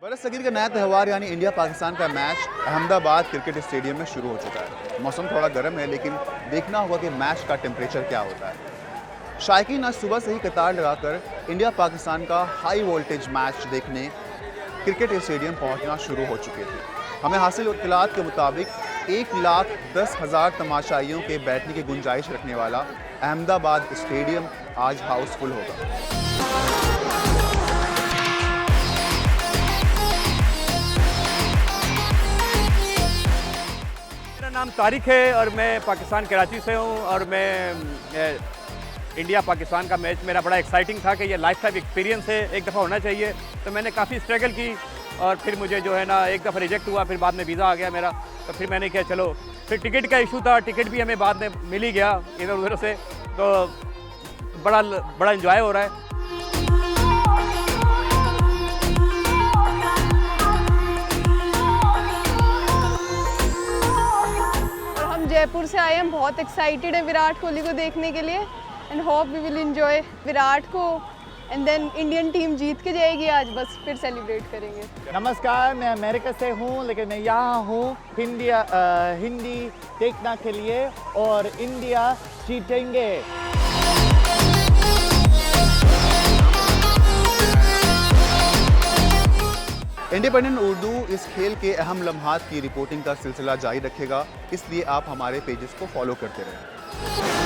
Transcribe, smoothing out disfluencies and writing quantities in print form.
बरस सगीर का नया त्यौहार यानी इंडिया पाकिस्तान का मैच अहमदाबाद क्रिकेट स्टेडियम में शुरू हो चुका है। मौसम थोड़ा गर्म है, लेकिन देखना होगा कि मैच का टेम्परेचर क्या होता है। शायकीन आज सुबह से ही कतार लगाकर इंडिया पाकिस्तान का हाई वोल्टेज मैच देखने क्रिकेट स्टेडियम पहुंचना शुरू हो चुके थे। हमें हासिल इत्तलात के मुताबिक 1,10,000 तमाशाइयों के बैठने की गुंजाइश रखने वाला अहमदाबाद स्टेडियम आज हाउसफुल होगा। मेरा नाम तारिक है और मैं पाकिस्तान कराची से हूँ और मैं इंडिया पाकिस्तान का मैच मेरा बड़ा एक्साइटिंग था कि ये लाइफ टाइम एक्सपीरियंस है, एक दफ़ा होना चाहिए। तो मैंने काफ़ी स्ट्रगल की और फिर मुझे जो है ना एक दफ़ा रिजेक्ट हुआ, फिर बाद में वीज़ा आ गया मेरा। तो फिर मैंने किया चलो, फिर टिकट का इशू था, टिकट भी हमें बाद में मिल ही गया इधर उधर से। तो बड़ा इन्जॉय हो रहा है। जयपुर से आए हैं, बहुत एक्साइटेड है विराट कोहली को देखने के लिए and hope we will enjoy Virat को एंड देन इंडियन टीम जीत के जाएगी आज, बस फिर सेलिब्रेट करेंगे। नमस्कार, मैं अमेरिका से हूँ लेकिन मैं यहाँ हूँ हिंदी देखने के लिए और इंडिया जीतेंगे। इंडिपेंडेंट उर्दू इस खेल के अहम लम्हात की रिपोर्टिंग का सिलसिला जारी रखेगा, इसलिए आप हमारे पेजेस को फॉलो करते रहें।